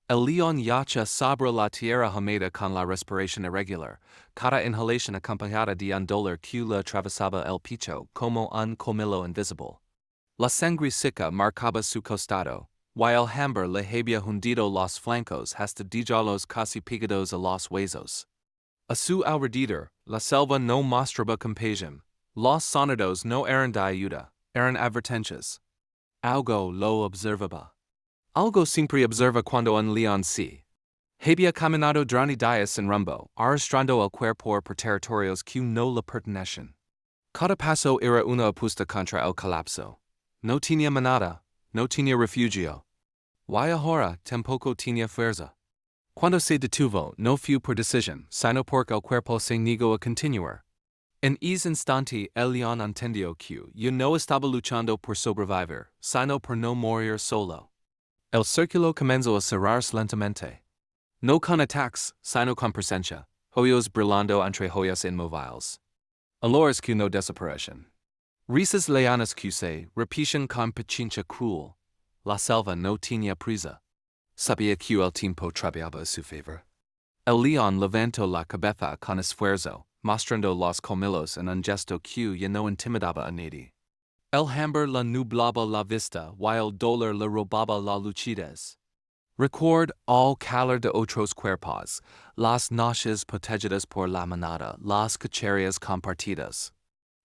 El león yacha sobre la tierra humeda con la respiración irregular, cada inhalación acompañada de un dolor que le atravesaba el pecho como un comilo invisible. La sangre seca marcaba su costado, while hambre le había hundido los flancos hasta dejarlos casi pegados a los huesos. A su alrededor, la selva no mostraba compasión, los sonidos no eran de ayuda, eran advertencias. Algo lo observaba. Algo siempre observa cuando un león se había caminado durante días sin rumbo, arrastrando el cuerpo por territorios que no le pertenecen. Cada paso era una apuesta contra el colapso. No tenía manada, no tenía refugio. Y ahora tampoco tenía fuerza. Cuando se detuvo, no fue por decisión, sino porque el cuerpo se negó a continuar. En ese instante, el león entendió que ya no estaba luchando por sobrevivir, sino por no morir solo. El círculo comenzó a cerrarse lentamente. No con ataques, sino con presencia, hoyos brillando entre hoyas inmóviles. Olores que no desaparecen. Risas leonas que se repiten con paciencia cruel. La selva no tenía prisa. Sabía que el tiempo trabajaba a su favor. El león levantó la cabeza con esfuerzo, mostrando los colmillos en un gesto que ya no intimidaba a nadie. El hambre le nublaba la vista, while el dolor le robaba la lucidez. Record all calor de otros cuerpos, las noches protegidas por la manada, las cacherias compartidas.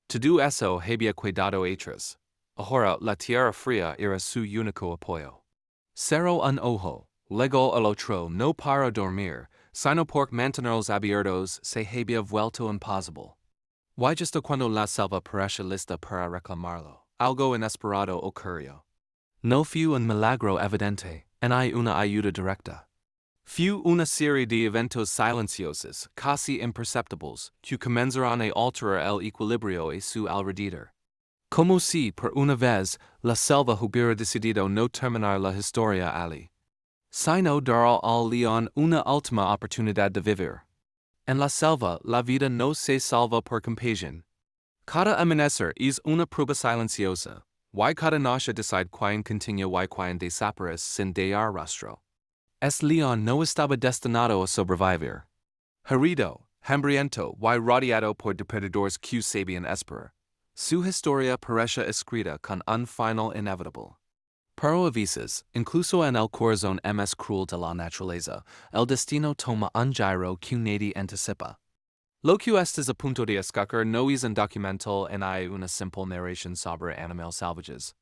Todo eso había cuidado atrás. Ahora la tierra fría era su único apoyo. Cerró un ojo, legó el otro no para dormir, sino por mantenerlos abiertos se había vuelto imposible. Y justo cuando la selva parecía lista para reclamarlo, algo inesperado ocurrió. No fue un milagro evidente, ni una ayuda directa. Fue una serie de eventos silenciosos, casi imperceptibles, que comenzaron a alterar el equilibrio a su alrededor. Como si, por una vez, la selva hubiera decidido no terminar la historia allí, sino dar al león una última oportunidad de vivir. En la selva, la vida no se salva por compasión. Cada amenaza es una prueba silenciosa. Y cada noche decide quién continúa y quién desaparece sin dar rastro. Es león no estaba destinado a sobrevivir. Herido, hambriento y rodeado por depredadores que sabían esperar. Su historia parece escrita con un final inevitable. Pero a veces, incluso en el corazón más cruel de la naturaleza, el destino toma un giro que nadie anticipa. Lo que estés a punto de escuchar no es un documental ni una simple narración sobre animales salvajes.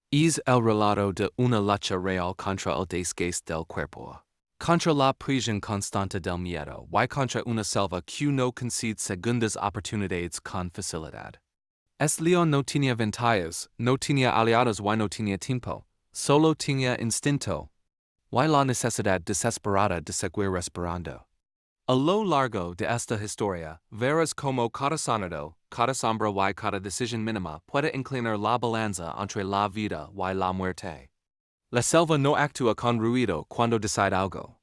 Es el relato de una lucha real contra el desgaste del cuerpo, contra la presión constante del miedo y contra una selva que no concede segundas oportunidades con facilidad. Es león no tenía ventajas, no tenía aliados y no tenía tiempo, solo tenía instinto y la necesidad desesperada de seguir respirando. A lo largo de esta historia, verás cómo cada sonido, cada sombra y cada decisión mínima puede inclinar la balanza entre la vida y la muerte. La selva no actúa con ruido cuando decide algo.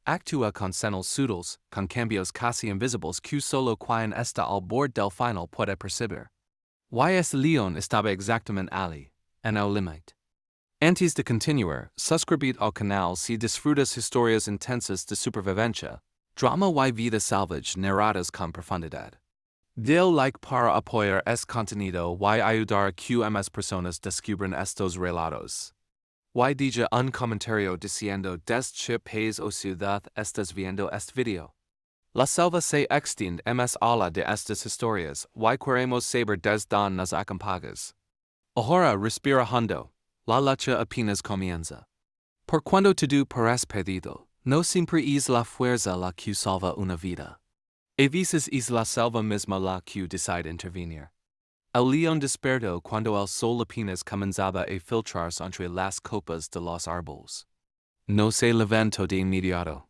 Actúa con señales sutiles, con cambios casi invisibles que solo quien está al borde del final puede percibir. Y ese león estaba exactamente allí, en el límite. Antes de continuar, suscribid al canal si disfrutas historias intensas de supervivencia, drama y vida salvage narradas con profundidad. Del like para apoyar este contenido y ayudar a que más personas descubran estos relatos. Y deja un comentario diciendo desde qué país o ciudad estás viendo este video. La selva se extiende más allá de estas historias y queremos saber desde nos acompañas. Ahora respira hondo, la lucha apenas comienza. Por cuando todo parece perdido, no siempre es la fuerza la que salva una vida. A veces es la selva misma la que decide intervenir. El león despertó cuando el sol apenas comenzaba a filtrarse entre las copas de los árboles. No se levantó de inmediato.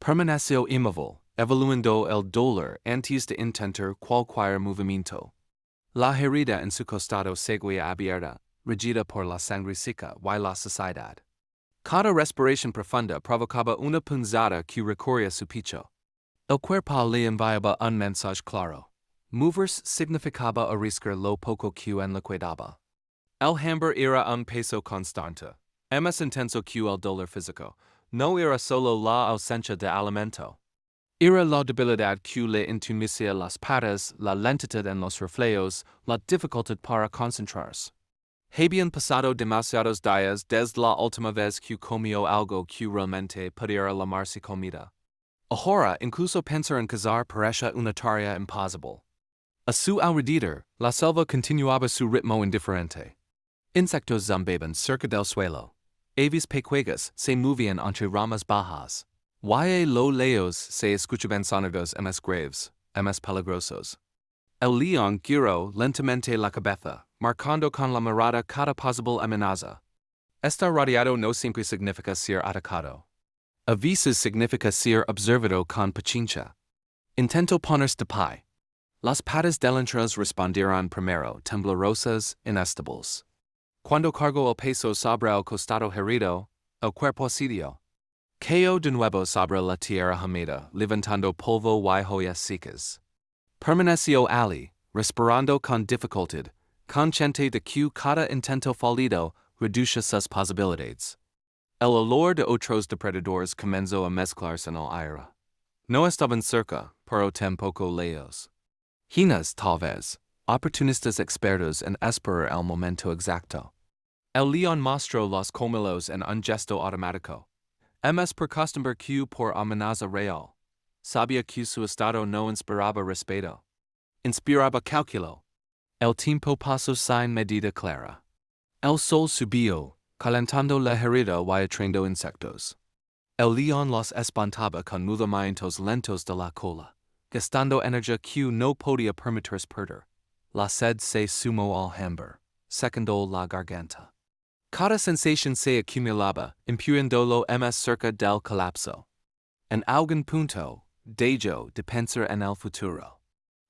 Permaneció inmóvil, evaluando el dolor antes de intentar cualquier movimiento. La herida en su costado seguía abierta, regida por la sangre seca y la saciedad. Cada respiración profunda provocaba una punzada que recorría su pecho. El cuerpo le enviaba un mensaje claro. Moverse significaba arriscar lo poco que en le quedaba. El hambre era un peso constante, más intenso que el dolor físico. No era solo la ausencia de alimento. Era la debilidad que le intumicia las patas, la lentitud en los reflejos, la dificultad para concentrarse. Habían pasado demasiados días desde la última vez que comió algo que realmente pudiera llamarse comida. Ahora incluso pensar en cazar parecía una tarea imposible. A su alrededor, la selva continuaba su ritmo indiferente. Insectos zumbaban cerca del suelo. Aves pequeñas se movían entre ramas bajas. Y lo lejos se escuchaban sonidos más graves, más peligrosos. El león giró lentamente la cabeza, marcando con la mirada cada posible amenaza. Estar rodeado no siempre significa ser atacado. A veces significa ser observado con paciencia. Intento ponerse de pie. Las patas delanteras respondieron primero, temblorosas, inestables. Cuando cargó el peso sobre el costado herido, el cuerpo cedió. Cayó de nuevo sobre la tierra húmeda, levantando polvo y hojas secas. Permaneció allí, respirando con dificultad, consciente de que cada intento fallido reduce sus posibilidades. El olor de otros depredadores comenzó a mezclarse en el aire. No estaban cerca, pero tampoco lejos. Hienas, tal vez, oportunistas expertos en esperar el momento exacto. El león mostró los colmillos en un gesto automático. Más por costumbre que por amenaza real. Sabía que su estado no inspiraba respeto. Inspiraba cálculo. El tiempo pasó sin medida clara. El sol subió, calentando la herida y atrayendo insectos. El león los espantaba con movimientos lentos de la cola, gastando energía que no podía permitirse perder. La sed se sumó al hambre, secundó la garganta. Cada sensación se acumulaba, empujándolo más cerca del colapso. En algún punto, dejó de pensar en el futuro.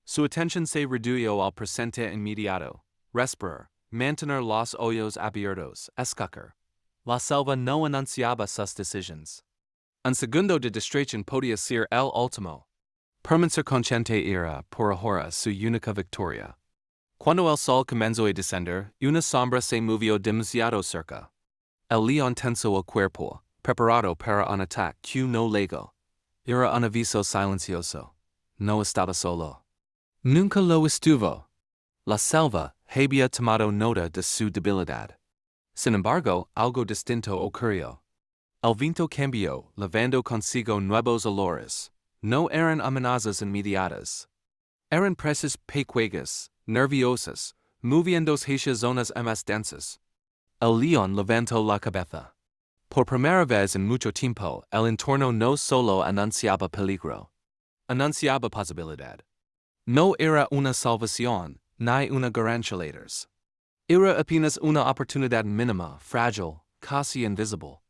Su atención se redujo al presente inmediato, respirar, mantener los ojos abiertos, escuchar. La selva no anunciaba sus decisiones. Un segundo de distracción podía ser el último. Permanecer consciente era, por ahora, su única victoria. Cuando el sol comenzó a descender, una sombra se movió demasiado cerca. El león tensó el cuerpo, preparado para un ataque que no llegó. Era un aviso silencioso. No estaba solo. Nunca lo estuvo. La selva había tomado nota de su debilidad. Sin embargo, algo distinto ocurrió. El viento cambió, llevando consigo nuevos olores. No eran amenazas inmediatas. Eran presas pequeñas, nerviosas, moviéndose hacia zonas más densas. El león levantó la cabeza. Por primera vez en mucho tiempo, el entorno no solo anunciaba peligro. Anunciaba posibilidad. No era una salvación, ni una garantía. Era apenas una oportunidad mínima, frágil, casi invisible.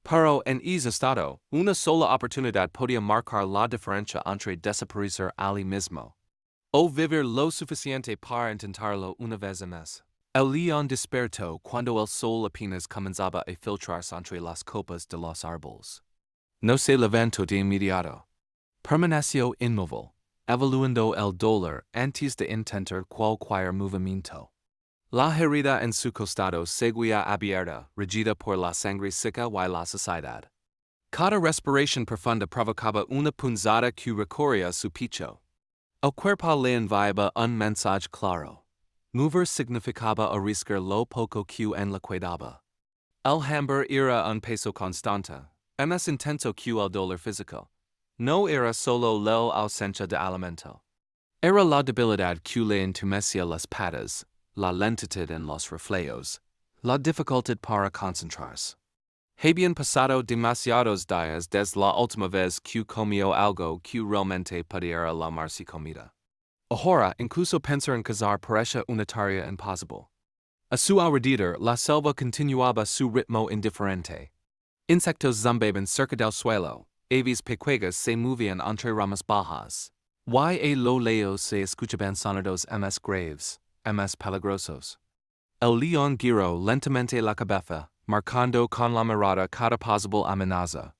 Pero en ese estado, una sola oportunidad podía marcar la diferencia entre desaparecer allí mismo o vivir lo suficiente para intentarlo una vez más. El león despertó cuando el sol apenas comenzaba a filtrarse entre las copas de los árboles. No se levantó de inmediato. Permaneció inmóvil, evaluando el dolor antes de intentar cualquier movimiento. La herida en su costado seguía abierta, regida por la sangre seca y la saciedad. Cada respiración profunda provocaba una punzada que recorría su pecho. El cuerpo le enviaba un mensaje claro. Mover significaba arriscar lo poco que en la cuidaba. El hambre era un peso constante, más intenso que el dolor físico. No era solo la ausencia de alimento. Era la debilidad que le entumecía las patas, la lentitud en los reflejos, la dificultad para concentrarse. Habían pasado demasiados días desde la última vez que comió algo que realmente pudiera llamarse comida. Ahora, incluso pensar en cazar parecía una tarea imposible. A su alrededor, la selva continuaba su ritmo indiferente. Insectos zumbaban cerca del suelo, aves pequeñas se movían entre ramas bajas. Y a lo lejos se escuchaban sonidos más graves, más peligrosos. El león giró lentamente la cabeza, marcando con la mirada cada posible amenaza.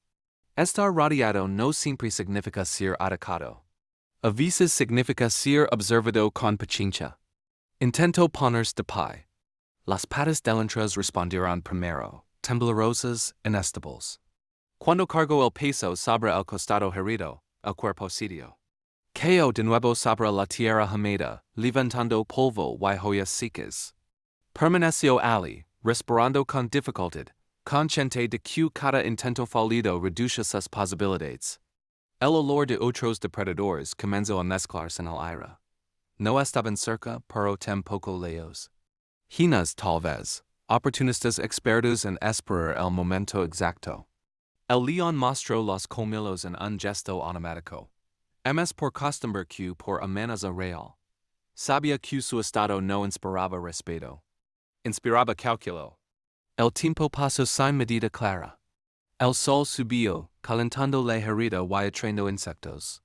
Estar rodeado no siempre significa ser atacado. A veces significa ser observado con paciencia. Intentó ponerse de pie. Las patas delanteras respondieron primero, temblorosas, inestables. Cuando cargo el peso sobre el costado herido, el cuerpo decidió. Cayó de nuevo sobre la tierra húmeda, levantando polvo y joyas secas. Permaneció allí, respirando con dificultad, consciente de que cada intento fallido reduce sus posibilidades. El olor de otros depredadores comenzó a mezclarse en el aire. No estaban cerca, pero tampoco lejos. Hienas tal vez, oportunistas expertos en esperar el momento exacto. El león mostró los colmillos en un gesto automático. MS por costumbre que por amenaza real. Sabía que su estado no inspiraba respeto. Inspiraba cálculo. El tiempo pasó sin medida clara. El sol subió, calentando la herida y atrayendo insectos.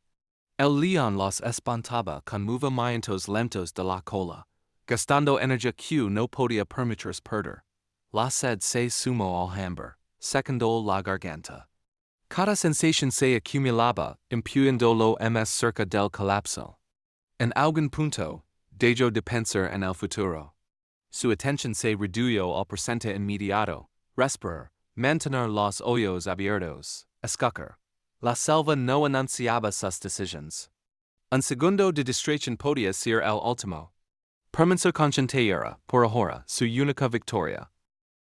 El león los espantaba con movimientos lentos de la cola, gastando energía que no podía permitirse perder. La sed se sumó al hambre, secundó la garganta. Cada sensación se acumulaba, impidiéndolo más cerca del colapso. En algún punto, dejó de pensar en el futuro. Su atención se redujo al presente inmediato, respirar, mantener los ojos abiertos, escuchar. La selva no anunciaba sus decisiones. Un segundo de distracción podía ser el último. Permanecer consciente era, por ahora, su única victoria.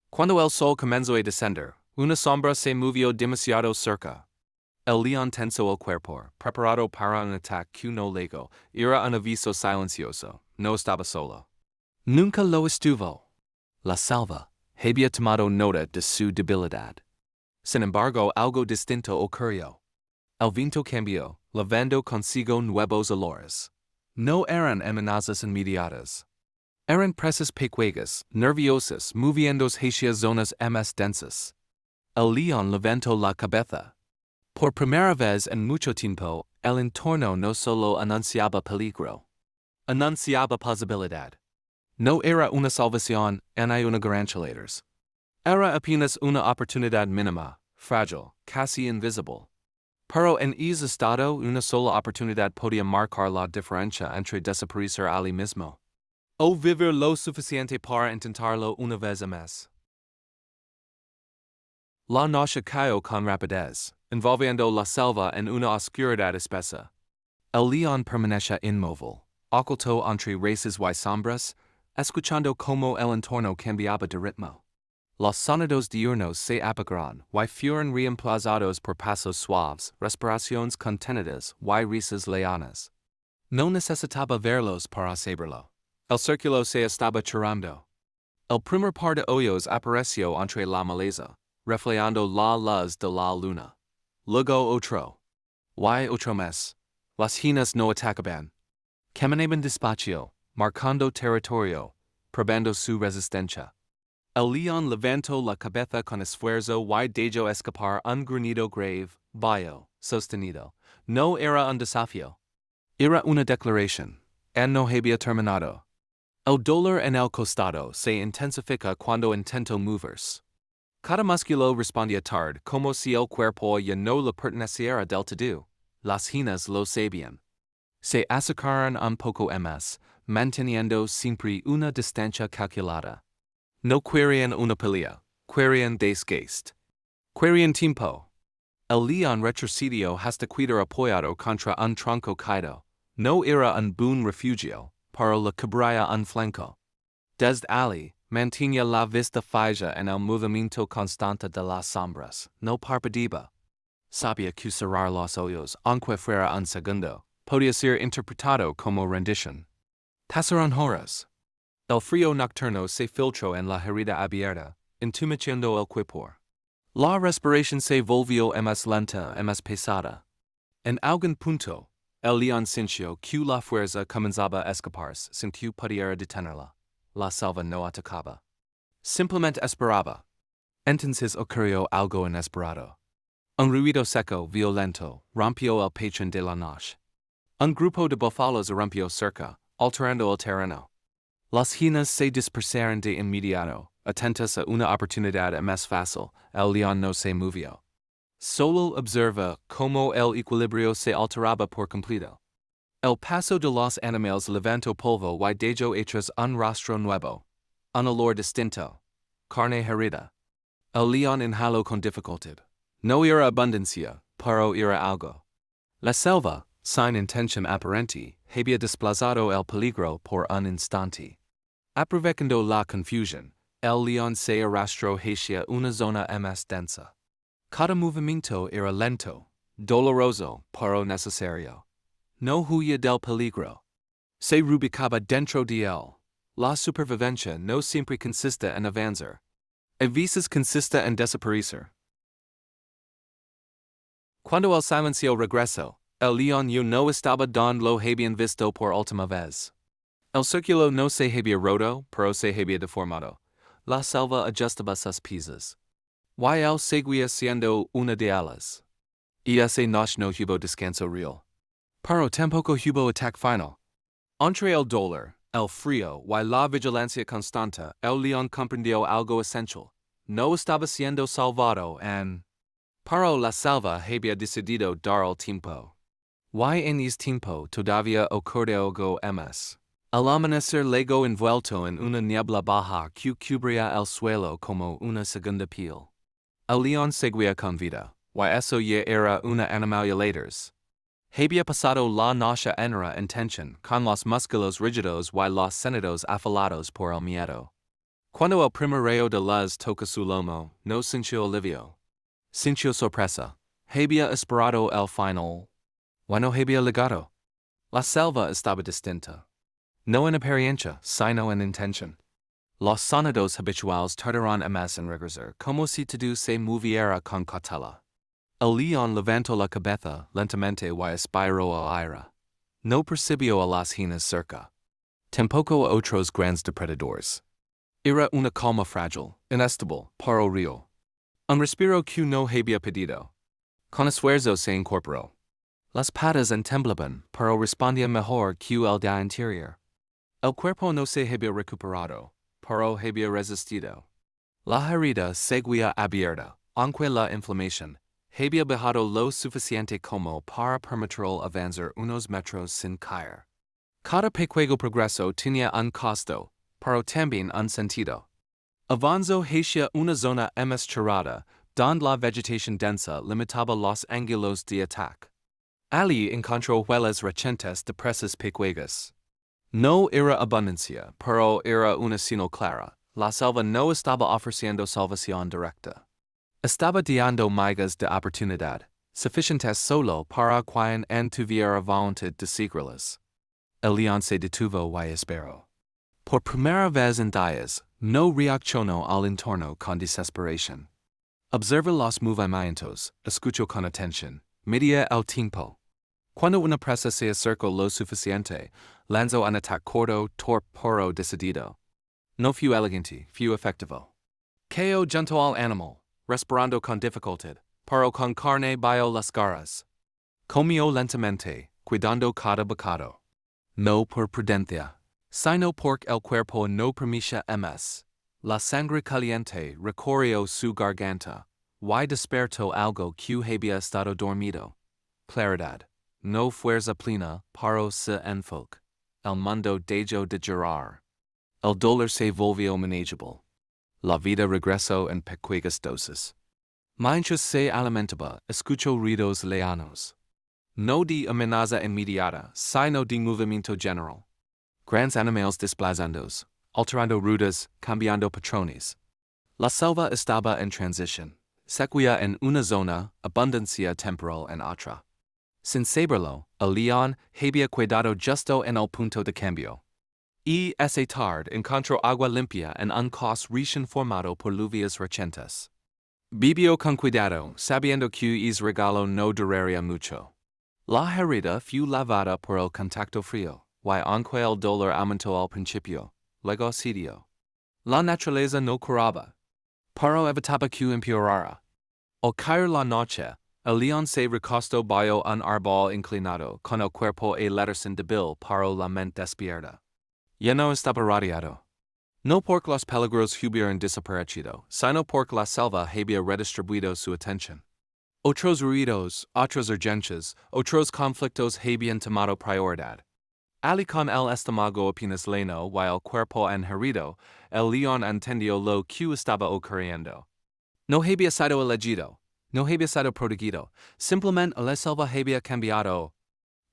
Cuando el sol comenzó a descender, una sombra se movió demasiado cerca. El león tensó el cuerpo, preparado para un ataque que no llegó. Era un aviso silencioso, no estaba solo. Nunca lo estuvo. La selva había tomado nota de su debilidad. Sin embargo, algo distinto ocurrió. El viento cambió, llevando consigo nuevos olores. No eran amenazas inmediatas. Eran presas pequeñas, nerviosas, moviéndose hacia zonas más densas. El león levantó la cabeza. Por primera vez en mucho tiempo, el entorno no solo anunciaba peligro. Anunciaba posibilidad. No era una salvación ni una garantilators. Era apenas una oportunidad mínima, frágil, casi invisible. Pero en ese estado una sola oportunidad podía marcar la diferencia entre desaparecer allí mismo o vivir lo suficiente para intentarlo una vez más. La noche cayó con rapidez, envolviendo la selva en una oscuridad espesa. El león permanecía inmóvil, oculto entre raíces y sombras, escuchando cómo el entorno cambiaba de ritmo. Los sonidos diurnos se apagaron y fueron reemplazados por pasos suaves, respiraciones contenidas y risas leonas. No necesitaba verlos para saberlo. El círculo se estaba cerrando. El primer par de ojos apareció entre la maleza, reflejando la luz de la luna. Luego otro. Y otro más. Las hienas no atacaban. Caminaban despacio, marcando territorio, probando su resistencia. El león levantó la cabeza con esfuerzo y dejó escapar un gruñido grave, bajo, sostenido. No era un desafío. Era una declaración. No había terminado. El dolor en el costado se intensifica cuando intento moverse. Cada músculo respondía tarde como si el cuerpo ya no le perteneciera del todo. Las hienas lo sabían. Se acercaron un poco más, manteniendo siempre una distancia calculada. No querían una pelea, querían desgaste. Querían tiempo. El león retrocedió hasta quedar apoyado contra un tronco caído. No era un buen refugio, pero le cubría un flanco. Desde allí, mantenía la vista fija en el movimiento constante de las sombras, no parpadeaba. Sabía que cerrar los ojos, aunque fuera un segundo, podía ser interpretado como rendición. Pasaron horas. El frío nocturno se filtró en la herida abierta, entumeciendo el cuerpo. La respiración se volvió más lenta y más pesada. En algún punto, el león sintió que la fuerza comenzaba a escaparse sin que pudiera detenerla. La selva no atacaba. Simplemente esperaba. Entonces ocurrió algo inesperado. Un ruido seco, violento, rompió el patrón de la noche. Un grupo de búfalos irrumpió cerca, alterando el terreno. Las hienas se dispersaron de inmediato, atentas a una oportunidad más fácil. El león no se movió. Solo observa cómo el equilibrio se alteraba por completo. El paso de los animales levantó polvo y dejó atrás un rostro nuevo. Un olor distinto. Carne herida. El león inhaló con dificultad. No era abundancia, paro era algo. La selva, sin intention apparenti, había desplazado el peligro por un instante. Aprovechando la confusión, el león se arrastró hacia una zona más densa. Cada movimiento era lento, doloroso, pero necesario. No huía del peligro. Se rubicaba dentro de él. La supervivencia no siempre consiste en avanzar. A veces consiste en desaparecer. Cuando el silencio regresó, el león ya no estaba donde lo habían visto por última vez. El círculo no se había roto, pero se había deformado. La selva ajustaba sus piezas. Y él seguía siendo una de ellas. Y ese noche no hubo descanso real. Pero tampoco hubo ataque final. Entre el dolor, el frío y la vigilancia constante, el león comprendió algo esencial. No estaba siendo salvado en... Pero la selva había decidido dar el tiempo. Y en ese tiempo todavía ocurre algo más. El amanecer luego envuelto en una niebla baja que cubría el suelo como una segunda piel. El león seguía con vida, y eso ya era una animal laters. Había pasado la noche entera en tensión, con los músculos rígidos y los sentidos afilados por el miedo. Cuando el primer rayo de luz toca su lomo, no sintió alivio. Sintió sorpresa. Había esperado el final. Y no había llegado. La selva estaba distinta. No en apariencia, sino en intención. Los sonidos habituales tardaron más en regresar, como si todo se moviera con cautela. El león levantó la cabeza lentamente y aspiró al aire. No percibió a las hienas cerca. Tampoco a otros grandes depredadores. Era una calma frágil, inestable, pero real. Un respiro que no había pedido. Con esfuerzo se incorporó. Las patas temblaban, pero respondía mejor que el día anterior. El cuerpo no se había recuperado, pero había resistido. La herida seguía abierta, aunque la inflamación había bajado lo suficiente como para permitirlo avanzar unos metros sin caer. Cada pequeño progreso tenía un costo, pero también un sentido. Avanzó hacia una zona más cerrada, donde la vegetación densa limitaba los ángulos de ataque. Allí encontró huellas recientes de presas pequeñas. No era abundancia, pero era una señal clara. La selva no estaba ofreciendo salvación directa. Estaba dando migas de oportunidad, suficientes solo para quien tuviera voluntad de seguirlas. El león se detuvo y esperó. Por primera vez en días, no reaccionó al entorno con desesperación. Observa los movimientos, escuchó con atención, medía el tiempo. Cuando una presa se acercó lo suficiente, lanzó un ataque corto, torpe, pero decidido. No fue elegante, fue efectivo. Cayó junto al animal, respirando con dificultad, pero con carne bajo las garras. Comió lentamente, cuidando cada bocado. No por prudencia, sino porque el cuerpo no permitía más. La sangre caliente recorrió su garganta, y despertó algo que había estado dormido. Claridad. No fuerza plena, pero se enfoque. El mundo dejó de girar. El dolor se volvió manageable. La vida regresó en pequeñas dosis. Mientras se alimentaba, escuchó ruidos lejanos. No de amenaza inmediata, sino de movimiento general. Grandes animales desplazándose, alterando rutas, cambiando patrones. La selva estaba en transición. Seguía en una zona, abundancia temporal en otra. Sin saberlo, el león había quedado justo en el punto de cambio. Y ese tarde encontró agua limpia en un caos recién formado por lluvias recientes. Bebió con cuidado, sabiendo que ese regalo no duraría mucho. La herida fue lavada por el contacto frío, y aunque el dolor aumentó al principio, luego cedió. La naturaleza no curaba, pero evitaba que empeorara. Al caer la noche, el león se recostó bajo un árbol inclinado, con el cuerpo sin débil para la mente despierta. Ya no estaba rodeado. No porque los peligros hubieran desaparecido, sino porque la selva había redistribuido su atención. Otros ruidos, otras urgencias, otros conflictos habían tomado prioridad. Ali con el estómago apenas lleno y el cuerpo herido, el león entendió lo que estaba ocurriendo. No había sido elegido. no había sido protegido, simplemente la selva había cambiado.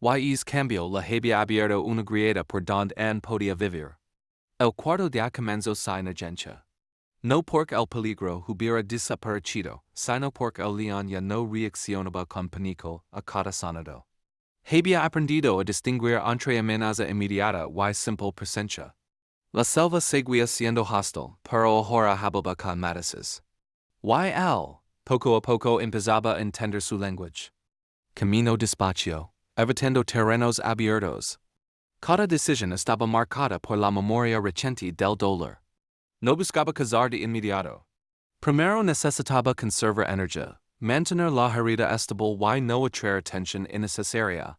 Y cambió la había abierto una grieta por donde podía vivir. El cuarto día comenzó sin agencia. No porque el peligro hubiera desaparecido, sino porque el león ya no reaccionaba con pánico a cada sonido. Había aprendido a distinguir entre amenaza inmediata y simple presencia. La selva seguía siendo hostil, pero ahora hablaba con matices. Él, poco a poco empezaba a entender su lenguaje. Camino despacio, evitando terrenos abiertos. Cada decisión estaba marcada por la memoria reciente del dolor. No buscaba cazar de inmediato. Primero necesitaba conservar energía, mantener la herida estable y no atraer tensión innecesaria.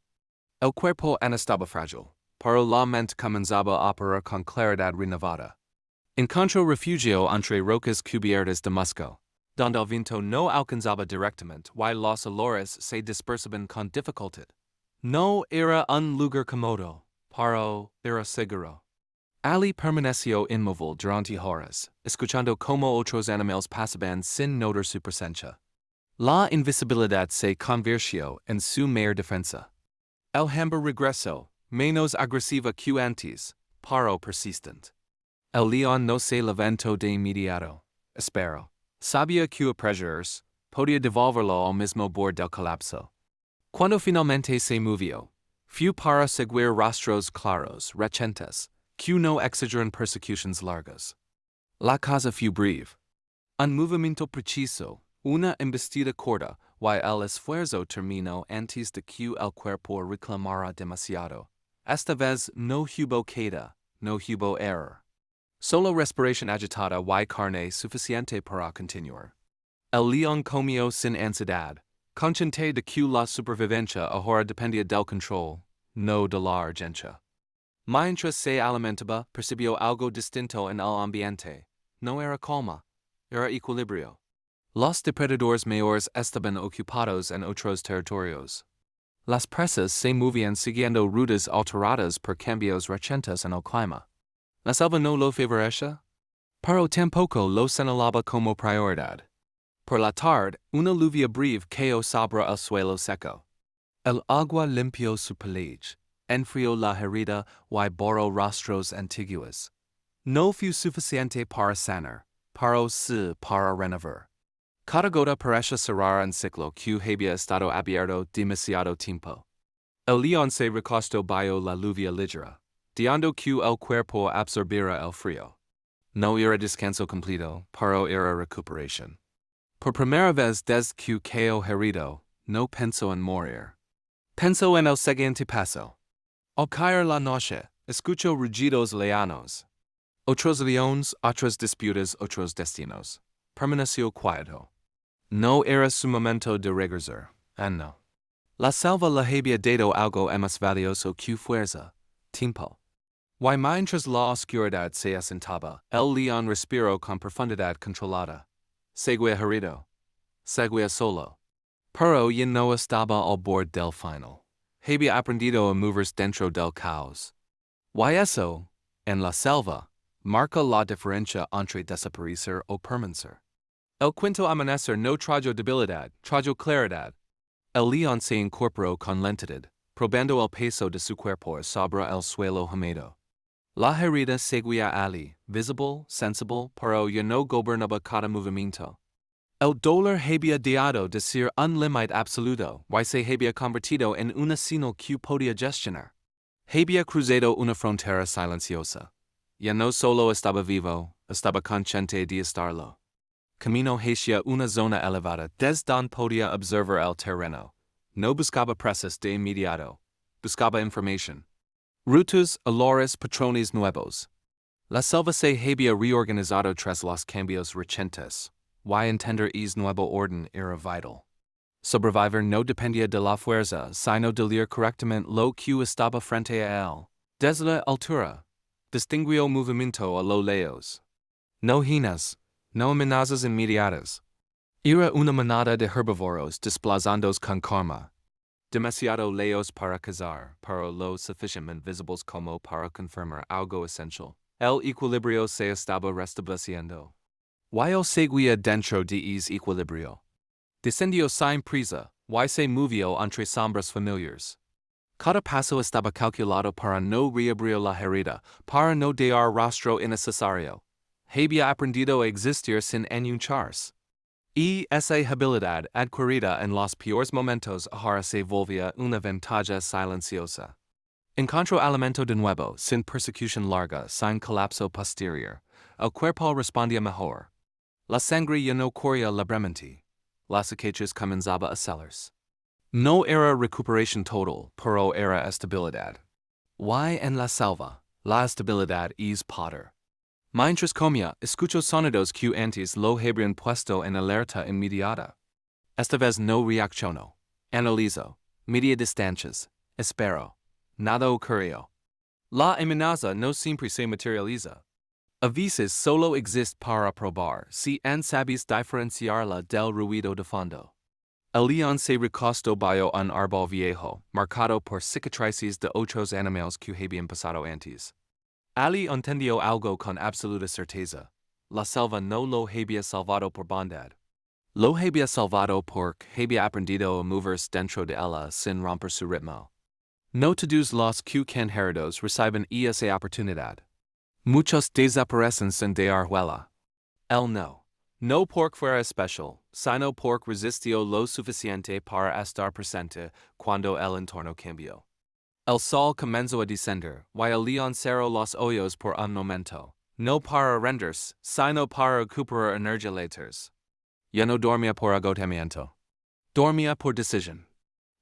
El cuerpo aún estaba frágil, pero la mente comenzaba a operar con claridad renovada. Encontró refugio entre rocas cubiertas de musgo, donde el viento no alcanzaba directamente y los olores se dispersaban con dificultad. No era un lugar cómodo, pero era seguro. Ali permaneció inmóvil durante horas, escuchando cómo otros animales pasaban sin notar su presencia. La invisibilidad se convirtió en su mayor defensa. El hambre regresó, menos agresiva que antes, pero persistente. El león no se levantó de inmediato. Espero. Sabía que a presos, podía devolverlo al mismo borde del colapso. Cuando finalmente se movió, fue para seguir rostros claros, recientes, que no exigirían persecuciones largas. La cosa fue breve. Un movimiento preciso, una embestida corta, y el esfuerzo terminó antes de que el cuerpo reclamara demasiado. Esta vez no hubo queda, no hubo error. Solo respiración agitada y carne suficiente para continuar. El león comió sin ansiedad, consciente de que la supervivencia ahora dependía del control, no de la urgencia. Mientras se alimentaba, percibió algo distinto en el ambiente. No era calma, era equilibrio. Los depredadores mayores estaban ocupados en otros territorios. Las presas se movían siguiendo rutas alteradas por cambios recientes en el clima. La selva no lo favorecía, pero tampoco lo señalaba como prioridad. Por la tarde, una lluvia breve cayó sobre el suelo seco. El agua limpió su pelaje, enfrió la herida y borró rostros antiguos. No fue suficiente para sanar, pero sí para renovar. Cada gota parecía cerrar un ciclo que había estado abierto demasiado tiempo. El león se recostó bajo la lluvia ligera, dejando que el cuerpo absorbiera el frío. No era descanso completo, pero era recuperación. Por primera vez desde que quedó herido, no pensó en morir. Pensó en el siguiente paso. Al caer la noche, escuchó rugidos lejanos. Otros leones, otras disputas, otros destinos. Permaneció quieto. No era su momento de regresar, no. La selva le había dado algo más valioso que fuerza, tiempo. Y mientras la oscuridad se asentaba, el león respiró con profundidad controlada. Seguía herido. Seguía solo. Pero ya no estaba al borde del final. Había aprendido a moverse dentro del caos. Y eso, en la selva, marca la diferencia entre desaparecer o permanecer. El quinto amanecer no trajo debilidad, trajo claridad. El león se incorporó con lentitud, probando el peso de su cuerpo sobre el suelo húmedo. La herida seguía allí, visible, sensible, pero ya no gobernaba cada movimiento. El dolor había dejado de ser un límite absoluto y se había convertido en una señal que podía gestionar. Había cruzado una frontera silenciosa. Ya no solo estaba vivo, estaba consciente de estarlo. Camino hacia una zona elevada desde donde podía observar el terreno. No buscaba presas de inmediato. Buscaba información. Rutas, olores, patrones nuevos. La selva se había reorganizado tras los cambios recientes. Y entender ese nuevo orden era vital. Sobrevivir no dependía de la fuerza, sino de leer correctamente lo que estaba frente a él. Desde la altura, distinguió movimiento a lo lejos. No hienas, no amenazas inmediatas. Era una manada de herbívoros desplazándose con calma. Demasiado lejos para cazar, pero lo suficientemente visibles como para confirmar algo esencial. El equilibrio se estaba restableciendo. Y él seguía dentro de ese equilibrio. Descendió sin prisa, y se movió entre sombras familiares. Cada paso estaba calculado para no reabrir la herida, para no dar rastro innecesario. Había aprendido a existir sin anunciarse. Y esa habilidad adquirida en los peores momentos ahora se volvía una ventaja silenciosa. Encontró alimento de nuevo, sin persecución larga, sin colapso posterior. El cuerpo respondía mejor. La sangre ya no corría libremente. Las cicatrices comenzaba a celarse. No era recuperación total, pero era estabilidad. Y en la selva, la estabilidad es poder. Mientras comía, escuchó sonidos que antes lo habrían puesto en alerta inmediata. Esta vez no reaccionó. Analizo. Media distancias. Espero. Nada ocurrió. La amenaza no siempre se materializa. A veces solo existe para probar si sabes diferenciarla del ruido de fondo. El león se recostó bajo un árbol viejo, marcado por cicatrices de otros animales que habían pasado antes. Ali entendió algo con absoluta certeza. La selva no lo había salvado por bondad. Lo había salvado porque había aprendido a moverse dentro de ella sin romper su ritmo. No todos los que can heridos reciben esa oportunidad. Muchos desaparecen sin dar huella. Él no. No porque fuera especial, sino porque resistió lo suficiente para estar presente cuando el entorno cambió. El sol comenzó a descender, y el león cerró los ojos por un momento, no para rendirse, sino para recuperar energía later. Ya no dormía por agotamiento. Dormía por decisión.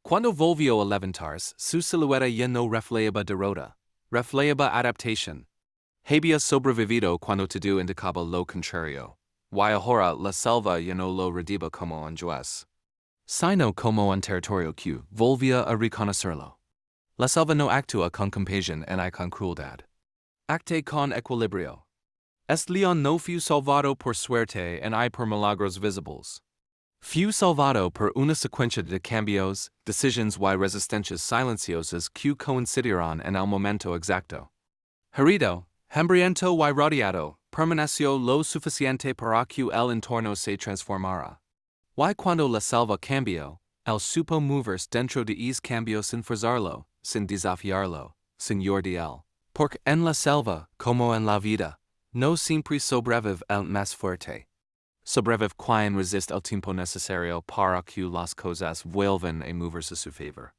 Cuando volvió a levantarse, su silueta ya no reflejaba derrota, reflejaba adaptación. Había sobrevivido cuando todo indicaba lo contrario. Y ahora la selva ya no lo recibe como un juez, sino como un territorio que volvía a reconocerlo. La selva no actúa con compasión ni con crueldad. Acte con equilibrio. Este león no fue salvado por suerte ni por milagros visibles. Fue salvado por una secuencia de cambios, decisiones y resistencias silenciosas que coincidieron en el momento exacto. Herido, hambriento y rodeado, permaneció lo suficiente para que el entorno se transformara. Y cuando la selva cambió, él supo moverse dentro de ese cambio sin forzarlo, sin desafiarlo, sin huir de él. Porque en la selva, como en la vida, no siempre sobrevive el más fuerte. Sobrevive quien resiste el tiempo necesario para que las cosas vuelvan a moverse a su favor.